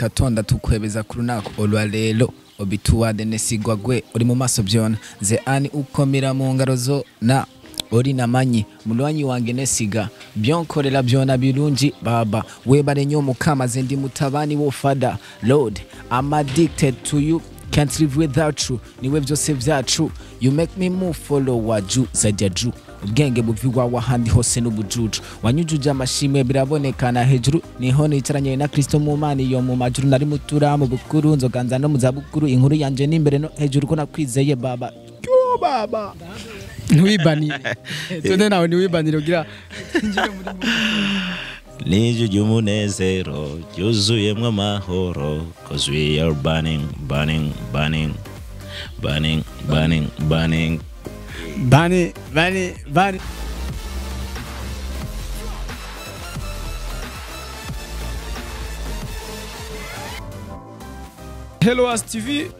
katonda tukwebeza kurunako olwalelo obituwade nesigwa gwe uri mu maso byona ze ani ukomera mu ngaro zo na ori namanyi mulwanyi wange nesiga byonkorera byona birungi baba webare nyo mukama zendi mutabani wo fada Lord I'm addicted to you can't live without you niwe byose byacu you make me move follow waju zajaju ubwenge buvigwa wahandi hose n'ubujuju wanyujuje amashimwe birabonekana hejuru niho nicaranye na Kristo mu mani yo mu majuru nari mutura mu bukuru nzoganza no muzabukuru inkuru yanje n'imbere no hejuru ko nakwizeye baba yo baba ntiwibanire tone nawe ntiwibanire ugira njye muri Niju y'umunezero yuzuyemwe amahoro cause we are burning burning burning burning burning burning bani Hello As TV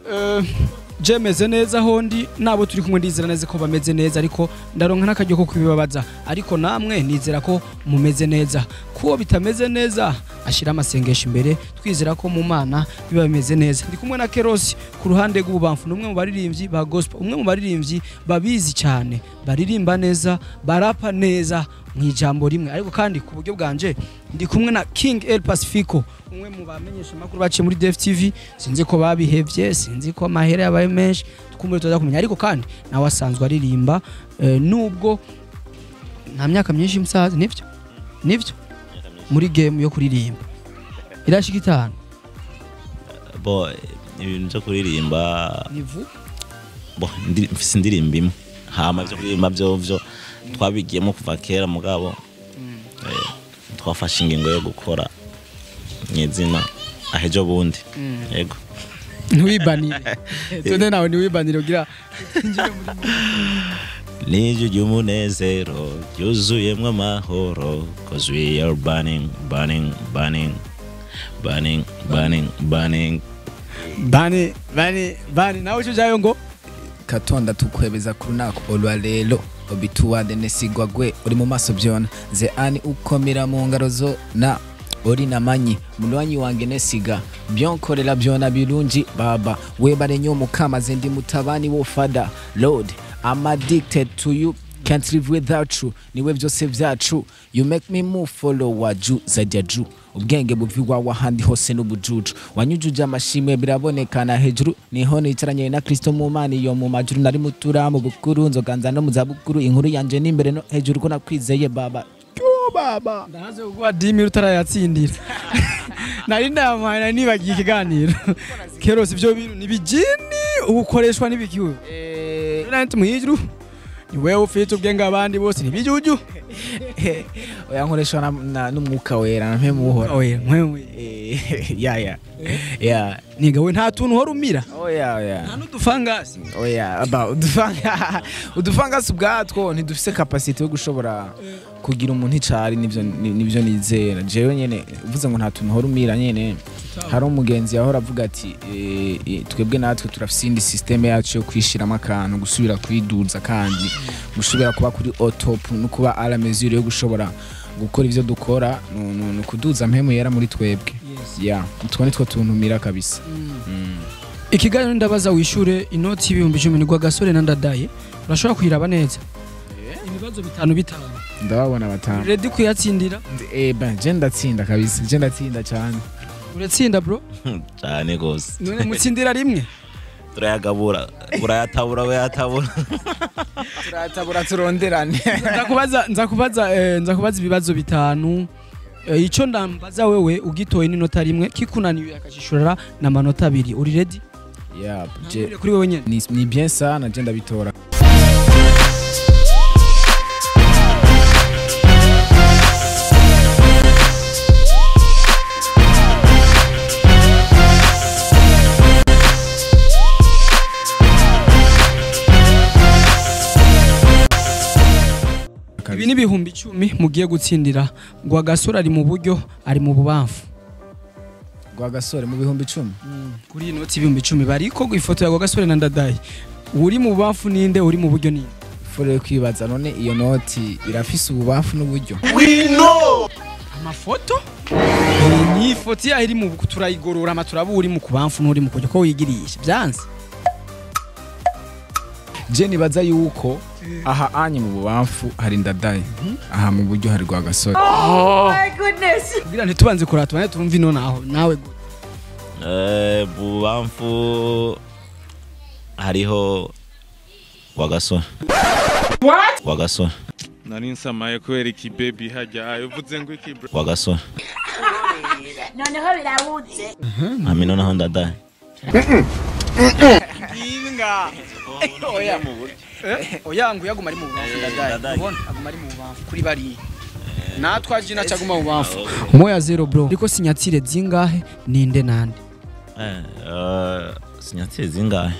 jemeze neza hondi nabo turi kumwe ndizera neza ko bameze neza ariko ndaronka nakajyo ko kubibabaza ariko namwe nizera ko mumeze neza kuwo bitameze neza ashira amasengesho imbere twizera ko mu mana biba bimeze neza ndi kumwe na Kerosi ku ruhande rw'ubamfu numwe mu baririmbyi ba gospel umwe mu baririmbyi babizi cyane baririmba neza barapa neza mu ijambo rimwe ariko kandi ku buryo bwanje ndi kumwe na King El Pacifico umwe mu bamenyesha makuru baciye muri Def TV sinzi ko babihevye sinzi ko amahera yabaye menshi tukumwe tuza kumenya ariko kandi nawe asanzwe aririmba nubwo nta myaka myinshi musaza nivyo muri game yo kuririmba irashika itanu boy ibintu byo kuririmba nivu bo mfise indirimbo imwe hama byo kuririmba byo twabigiyemo kuva kera mugabo twafashe ingingo yo gukora nyezina ahejo bundi yego ntiwibanire tone nawe ntiwibanire ugira njye muri Niju y'umunezero yuzuyemwe amahoro cause we are burning burning burning burning burning burning bani nawe ujayo ngo katonda tukwebeza kurunako olwalelo obituwade nesigwa gwe uri mu maso byona ze ani ukomera mu ngaro zo na ori namanyi mulwanyi wange nesiga byonkorera byona birungi baba webare nyo mukama zendi mutabani wo fada Lord I'm addicted to you can't live without you niwe byose byacu you make me move follow waju zajaju ubwenge buvigwa wahandi hose n'ubujuju wanyujuje amashimwe birabonekana hejuru niho nicaranye na Kristo mu mani yo mu majuru nari mutura mu bukuru nzoganza no muzabukuru inkuru yanje n'imbere no hejuru ko nakwizeye baba yo baba ndahaze kugwa 10 utarayatsindira nari ndamana nibagiye ikiganiro Kerosi byo bintu nibijini ubukoreshwa nibikiwe nanti muhijuru ni wewe ufite ubwenge abandi bose nibijuju oya nkoresha n'umwuka wera nampe muhora oya mwewe ya niga we nta tuntu horumira oya nta n'udufangasi oya aba udufangasi ubwatwo ntidufise capacity yo gushobora kugira umuntu icari nivyo nizera jewe nyene uvuze ngo nta tuntu horumira nyene hari umugenzi yahora avuga ati twebwe natwe turafise indi system yacu yo kwishiramo akantu gusubira kwiduza kandi gushobora kuba kuri top no kuba à la mesure yo gushobora gukora ivyo dukora no kuduza mpemu yera muri twebwe ya utwo nitwo tuntumira kabisa ikiganiro ndabaza wishure inoti y'ibihumbi 10 ni gwa gasore na ndadaye urashobora kwiraba neza ibibazo bitanu ndababona batanu ready kuyatsindira je ndatsinda kabisa je ndatsinda cyane uratsinda bro cyane gose none mutsindira rimwe turayagabura urayatabura we yatabura turayatabura turonderane nzakubaza ibibazo bitanu ico ndambaza wewe ugitoye n'inota rimwe kikunaniye akashishurara na manota 2 uri ready yeah je kuri wewe nyene ni bien ça na je ndabitora ibi ni ibihumbi 10 mugiye gutsindira gwa gasore ari mu buryo ari mu bubamfu gwa gasore mu bihumbi 10 kuri inoti ibihumbi 10 bariko ifoto ya gwa gasore na ndadaye uri mu bubamfu ninde uri mu buryo ninde fore kwibaza none iyo noti irafise ububafu n'uburyo we know amafoto ni ifoto ya iri mu turayigorora amaturaba uri mu kubamfu n'uri mu kujya ko wigirisha byanze je nibaza yuko aha anye mu bubamfu hari ndadaye aha mu buryo hari rwa gasore. Oh my goodness. kugira ntitubanze kurata bane tumva ino nawe bubamfu hariho wa gasore. What? Wa gasore. Nari nsamaye kubera iki baby hajya uvuze ngo iki bro. Wa gasore. Noneho birawutse. Amino naho ndadaye. Inga. Oya mu buryo. Oya ngo yaguma ari mu bubamfu ndadaye. Ubona aguma ari mu bubamfu kuri bari. Natwaje na cyaguma mu bubamfu. Moya 0 bro. Ariko sinyatire zingahe ninde nande? Sinyatire zingahe?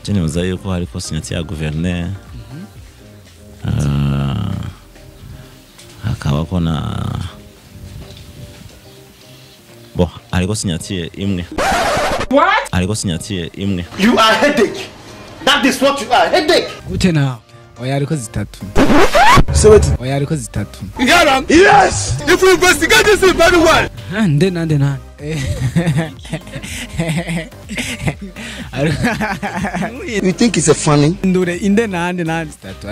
Je nibaza yuko hariko sinyatire ya gouverneur. Hakaba kona bo ariko sinyatire imwe. What? Ariko sinyatire imwe. You are headache. That is what you are, headache. Gute nawe? Oya ariko zitatu. Sebeti. Oya ariko zitatu. Yes. If we investigate this very well. Nde nande. You think it's a funny? Ndure inde nande. Zitatu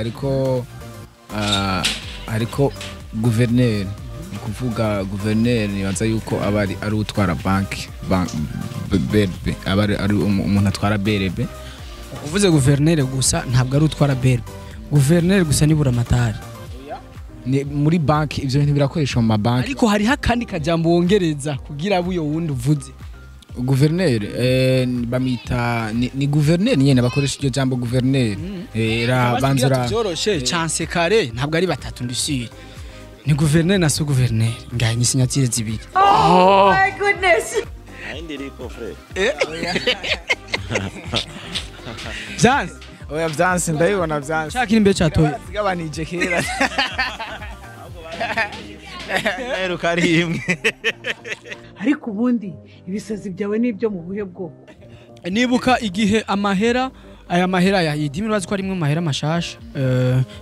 ariko gouverneur ni kuvuga gouverneur nibaza yuko abari ari utwara banki BRB ari umuntu atwara BRB. Uvuze gouverneur gusa ntabwo ari utwara BRB. Gouverneur gusa nibura amatari. Ni muri banki ivyo bintu birakoreshwa mu mabanki. Ariko hari hakandi kajambo wongereza kugira buyo wundi uvuze. Gouverneur bamita ni gouverneur nyene bakoresha iryo jambo gouverneur. Banzura byoroshe chance kare ntabwo ari batatu ndishire. Ni gouverneur na sous gouverneur nganye sinyatire zibiri. Oh my goodness. Aindi riko frère. Jans oya vyanse ndabibona vyanse. Chakira imbe chatoye. Zigabanije kera. Rero kari imwe. Ariko ubundi ibisazi byawe nibyo mu buhe bwoko? Nibuka igihe aya mahera ya idimi bazi ko ari imwe mahera mashasha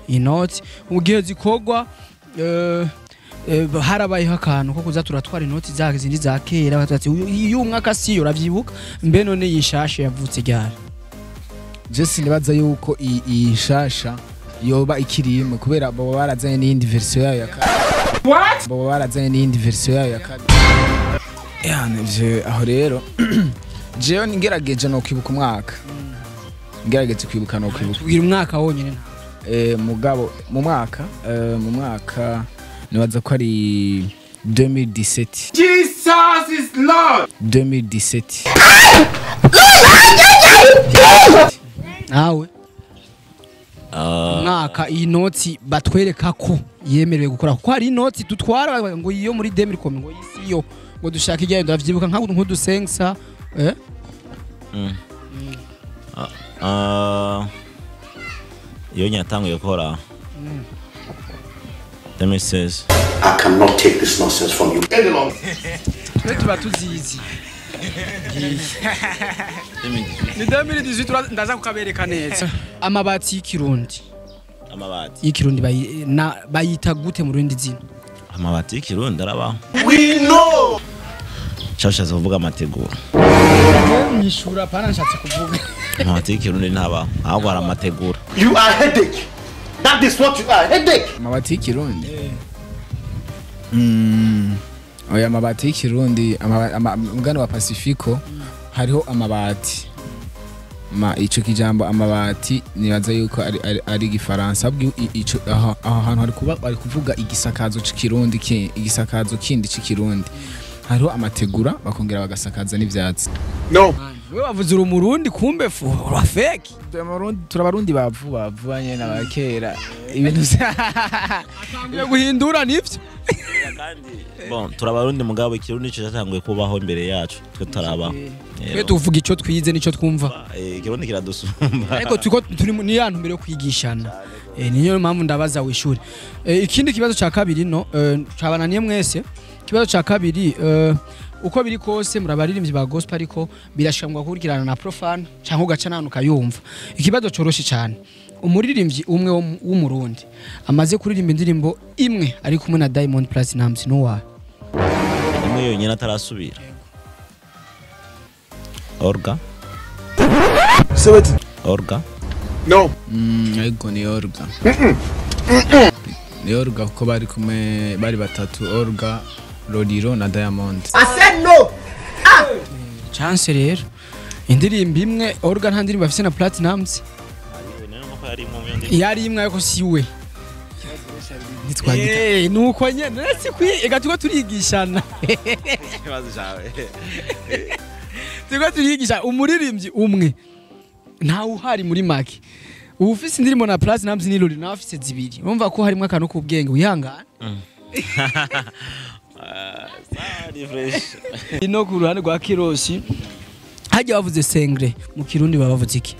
inoti ugihe zikogwa harabaye akantu ko kuza turatwara inoti zake zindi za kera batati uyu mwaka si uravyibuka mbe none yishashe yavutse ryari. Jesse nibaza yuko iyi shasha yoba ikirimo kubera babo barazanye n'indi version yayo ya kane. What? Babo barazanye n'indi version yayo ya kane. Aho rero jewe ngerageje no kwibuka umwaka. Ngerageje kwibuka no kwibuka. Kugira umwaka wonyene nta. Mugabo mu mwaka nibaza ko ari 2017. Jesus is Lord. 2017. Nawe mwaka iyi noti batwereka ko yemerewe gukora kuko hari inoti dutwara ngo iyo muri 2010 ngo isi yo ngo dushaka ijyayo ndavyibuka nka nk'udusensa Iyo nyatanguye gukora 2016. I cannot take this nonsense from you any longer. tuba tuzizi ni 2018 ndaza kukabereka neza. Amabati y'ikirundi bayita gute mu rundi zina? Amabati y'ikirundi arabaho. We know. Chasha zovuga amategura. Nishura pana nshatse kuvuga. Amabati y'ikirundi ntabaho ahubwo hari amategura. You are headache. That is what you are, headache. Amabati y'ikirundi. Oya amabati y'ikirundi mugano wa Pacifico hariho amabati. Ico kijambo amabati nibaza yuko ari gifaransa ico aho hantu hari kuba bari kuvuga igisakazo c'ikirundi igisakazo kindi c'ikirundi hariho amategura bakongera bagasakaza n'ivyatsi. No. Wewe wavuze umurundi kumbe fu fake. Turabarundi bavuba nyene abakera ibintu atangiye guhindura nivyo. Bon turabarundi mugabo ikirundi cyo cyatanguye kubaho imbere yacu twe tarabaho. Twe tuvuga ico twize nico twumva. Ikirundi kiradusumba. Ariko turi ni yantu mbere yo kwigishana. Niyo mpamvu ndabaza wishuri. Ikindi kibazo ca kabiri no cabananiye mwese. Kibazo ca kabiri uko biri kose murabaririmbyi ba gospel ariko birashambwa kurikirana na profane cyangwa ugaca nanu kayumva ikibazo coroshe cyane umuririmbyi umwe w'umurundi amaze kuririmba indirimbo imwe ari kumwe na Diamond Platnumz Noah imwe yonyine atarasubira Orga Orga No. Ego ni Orga. Ni Orga kuko bari kumwe bari batatu Orga, Rodiro na Diamond. I said no. chance rero indirimbo imwe Orga nta ndirimbo afise na Platnumz yari imwe ariko si we Nitwagita. nuko nyene nasi kwiga tuko turigishana ikibazo cyawe tuko turigisha umuririmbyi umwe nta uhari muri make ufise indirimbo na Platnumz ni Lori na afise zibiri urumva ko harimo akantu k'ubwenge wihangana Sorry fresh ino ku ruhande rwa Kiroshi hajya bavuze sengre mu kirundi bavuze iki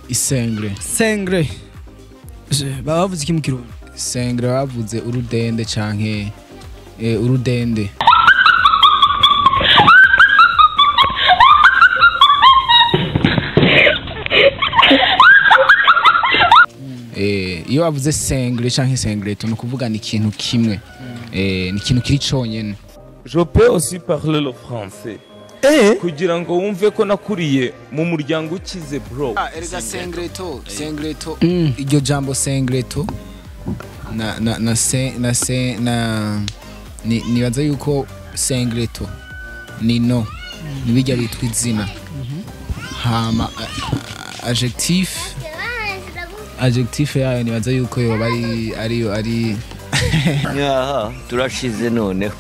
Isengre. sengre bavuze iki mu kirundi Sengre bavuze urudende canke urudende. Iyo bavuze sengre canke sengreto no kuvuga ni ikintu kimwe. Ni ikintu kiri conyene. Je peux aussi parler le français. Kugira ngo wumve ko nakuriye mu muryango ukize bro. Erega sengreto, sengreto. Iryo jambo sengreto nibaza yuko sengreto ni no nibijya bitwa izina hama adjectif yayo nibaza yuko yoba ari Yaha turashize none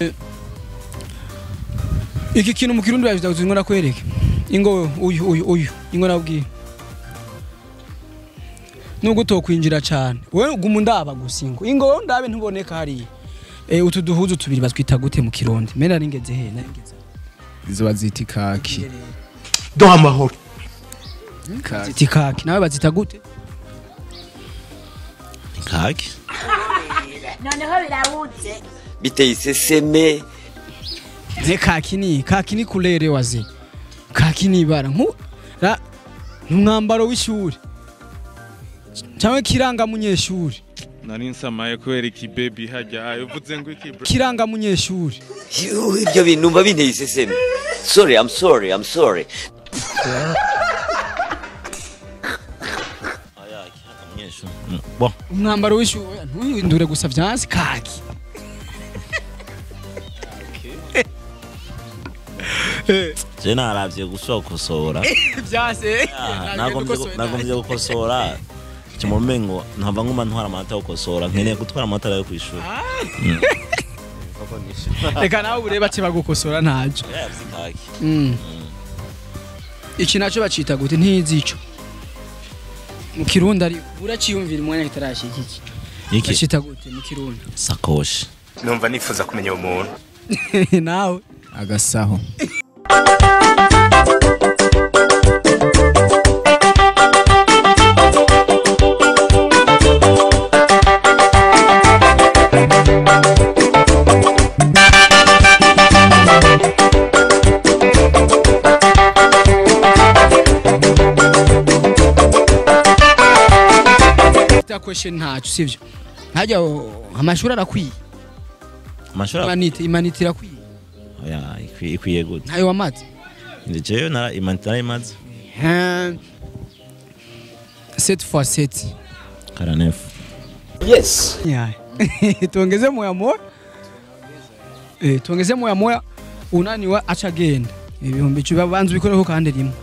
iki kintu mu kirundi bavuze ngo ngona kwereke ingo uyu ingo nabwiye nubwo tokwinjira cyane wewe gumundaba gusingo ingo ndabe ntuboneka hari utu duhuzu tubiri batwita gute mu kirundi mena ringeze he naringeze izo bazita kaki Do amahoro. ziti kaki nawe bazita gute kaki noneho birabutse biteye iseseme ne kaki ni kulere waze kaki ni bara n'umwambaro w'ishuri cyangwa kiranga munyeshuri nari nsamaye kubera iki baby hajya uvuze ngo iki bro kiranga munyeshuri ibyo bintu mba binteye iseseme I'm sorry Bon umwambaro w'ishuri ntuhindure gusa vyansi kaki je naravye gusokosora vyase nagomvye gukosora kimumengo ntava nguma ntwara amata gukosora nkeneye gutwara amata yo kwishura reka nawe ureba ati bagukosora ntajo iki naco bacita gute ntizico mu kirundi ari uraciyumvira umwanya kitarashika iki bacita gute mu kirundi sakoshi Numva nifuza kumenya umuntu. nawe agasaho. question ntacu sivyo hajya amashuri arakwiye amashuri imanite irakwiye oya ikwiye gute ntayo wamaze ndijeyo na imanite narayimaze 7x7 49 yes yeah tuongeze moya moya unani wa acha genda ibihumbi cyo banze bikoreho kandi rimwe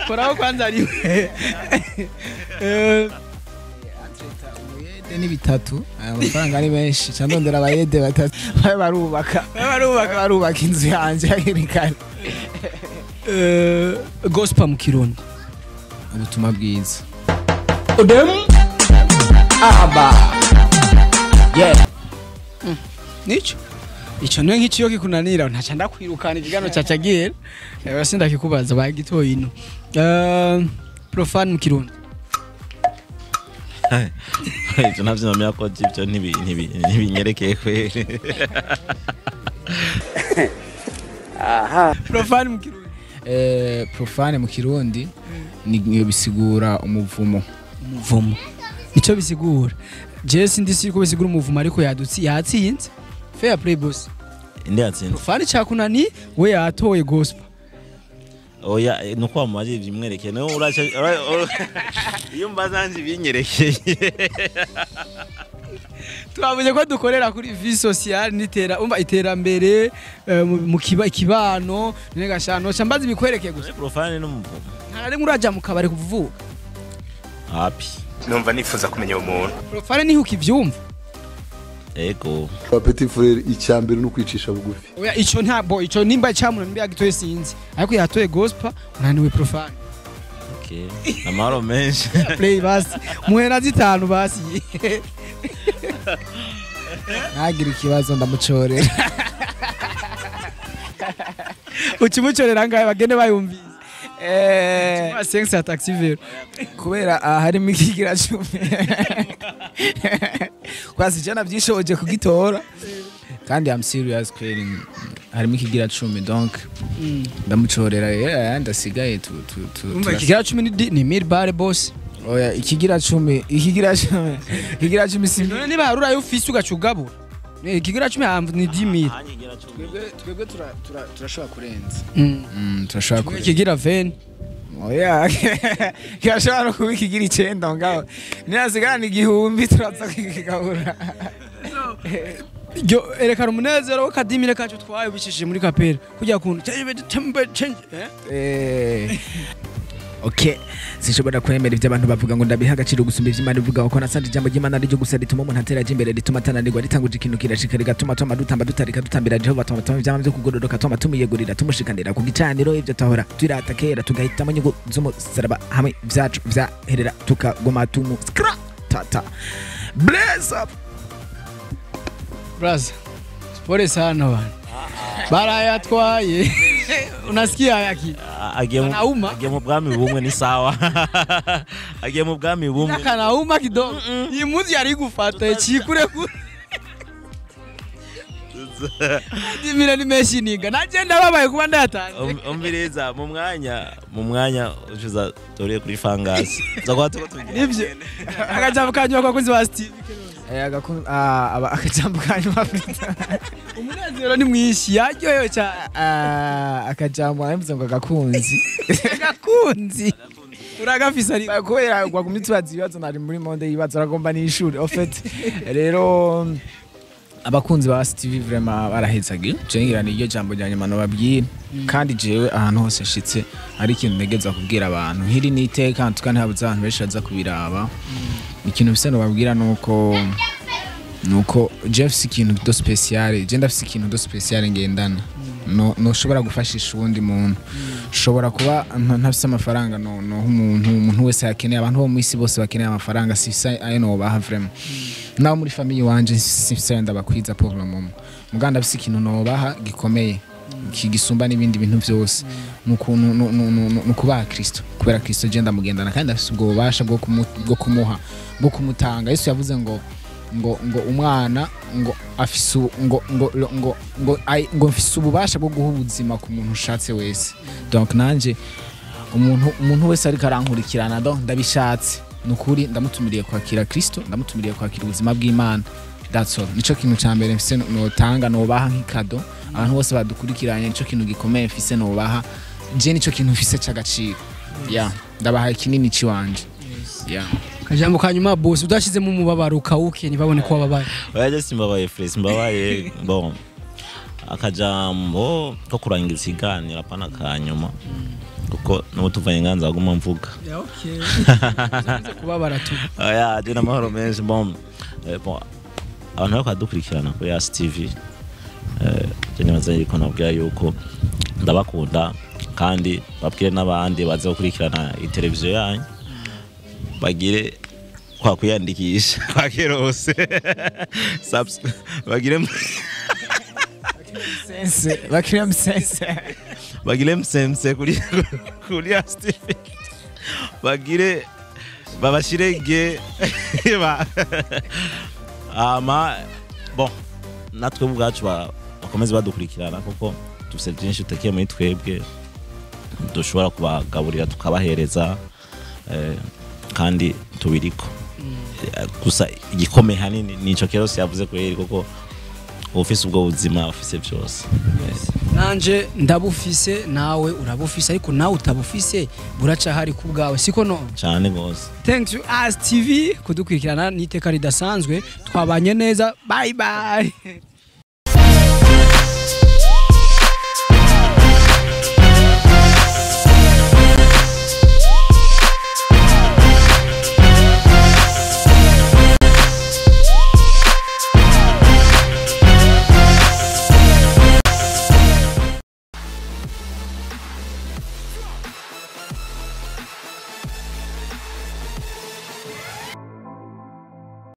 koraho kwanza rimwe ni bitatu amafaranga ari menshi cyandondera abayede batatu barubaka inzu yanje hakirikana gospel mu kirundi ubutumwa bwiza odem aba yeah nicho ico nwe nk'ikiyo kikunanira ntaca ndakwirukana igigano cacagera basi ndakikubaza bagitoye ino profane mu kirundi ivyo navyo namenya ko ivyo ntibinyerekeye kweri. Profane mu Kirundi. Profane mu Kirundi ni bisigura umuvumo. Umuvumo. Ico bisigura. Jesse ndisi ko bisigura umuvumo ariko yatsinze. Fair play boss. Indi yatsinze. Profane cyakunani we yatoye gospel. Oya nuko amaje byimwerekeye no uracha iyo mbazanje binyerekeye. Twabonye ko dukorera kuri vie sociale nitera umva iterambere mu kibano negashano cyambaza bikwerekeye gusa. Profane no muvumo. Ntari nguraja mu kabare kuvuga. Happy. numva nifuza kumenya umuntu. Profane ni ukivyumva. Ego. Petit frère icyambere no kwicisha bugufi. Oya ico ntabwo ico nimba cyamuna nimba gitoye sinzi. Ariko yatoye gospel unaniwe Profane. Okay. Amaro menshi. Play basi. Muhera zitanu basi. Nagira ikibazo ndamucorera. Ukimucorera ngaye bagene bayumvise. Sense at active kubera harimo ikigira 10 kwasi jana byishoje kugitora kandi I'm serious clearing harimo ikigira 10 donc ndamucorera ndasigaye umva ikigira 10 ni mid bar boss. Oya ikigira 10 ikigira 10 simwe niba harura ufise ugacugabo ikigira 10 ni 10000 twebwe turashobora kurenza turashobora kurenza ikigira 20. Oya kirashobora kuba ikigira 9 ngaho nirasigana igihumbi turaza kikigabura. Yo erekana umunezero w'akadimire kacu twaye bicishije muri kapera kujya kuntu change. Okay, sinshobora kwemera ivyo abantu bavuga ngo ndabiha agaciro gusumba ivy'Imana ivuga ko nasanje ijambo ry'Imana ryo gusa rituma umuntu atera imbere rituma tananirwa ritanguje ikintu kirashika rigatuma tuma dutamba dutarika dutambira Jehova tuma ivyama byo kugororoka tuma tumiyegurira tumushikanira ku gicaniro ivyo tahora twirata kera tugahitamo nyugo z'umusaraba hamwe vyacu vyaherera tukagoma skra tata bless up brother spore sana bana barayatwaye. Unasikia yaki agiye mu bwami bumwe ni sawa. Agiye mu bwami bumwe kanauma kidogo. Iyi muzi yari gufata ikikure ku Dimira ni meshiniga nagenda babaye kuba ndatanze. Umbireza mu mwanya ujuza dore kuri fangasi zakwato tugiye nivyo akajambo kanywa kwa kunzi wa Steve akajambo kanywa umunezero ni mwishi yaryoyo cha akajambo aramvuze ngo gakunzi uragafisa ari kubera gwagumye tubazi ibibazo nari muri monde yibazo aragomba ni ishuri en fait rero abakunzi ba Steve vraiment barahetsaga cengira ni iryo jambo rya nyuma no babwira kandi jewe ahantu hose shitse ari ikintu negeza kubwira abantu hiri niteka tukane habuza abantu beshaza kubiraba ikintu bise no babwira nuko Jeff ikintu do special je ndafise ikintu do special ngendana no shobora gufashisha ubundi muntu shobora kuba ntafise amafaranga no umuntu wese yakeneye abantu bo mu isi bose bakeneye amafaranga sifisa ayo no baha vraiment naho muri famille wanje sifisa ndabakwiza pour le moment muganda bise ikintu no baha gikomeye kigisumba n'ibindi bintu byose no kuba Kristo kubera Kristo je ndamugendana kandi afise ubwo bubasha bwo kumuha bwo kumutanga. Yesu yavuze ngo umwana ngo afise ngo mfise ububasha bwo guha ubuzima ku muntu ushatse wese. Donc nanje umuntu wese ariko arankurikirana donc ndabishatse nukuri ndamutumiriye kwakira Kristo ndamutumiriye kwakira ubuzima bw'Imana. That's all. Nico kintu cyambere mfise notanga no baha nk'ikado abantu bose badukurikiranye nico kintu gikomeye mfise no baha je nico kintu mfise cy'agaciro. Yeah, ndabaha kinini ciwanje. Yeah. Kajambo kanyuma boss udashize mu mubabaro ukawuke nibabone ko wababaye. Oya simbabaye fresh mbabaye bon. Akajambo ko kurangiza iganira pana kanyuma. Kuko no tuvanye nganza aguma mvuga. Yeah, okay. Kubabara tu. Oya je na mahoro menshi bon. Abantu bakadukurikirana kuri STV. Je nibaza yuko nabwira yuko ndabakunda kandi babwire n'abandi baze gukurikirana televiziyo yanyu. Bagire kwa kuyandikisha kwa kerose bagire msense kuri STV bagire babashirege ama bon natwe ubwacu bakomeze badukurikirana kuko dufite byinshi utakiye muri twebwe dushobora kubagaburira tukabahereza kandi tubiriko gusa igikomeye hanini nico Keros yavuze ko yeri kuko ofisi ubwo buzima ofisi byose nanje ndabufise nawe urabufise ariko nawe utabufise buraca hari ku bwawe siko no cyane gose. Thanks you as TV kudukurikirana niteka ridasanzwe twabanye neza bye bye.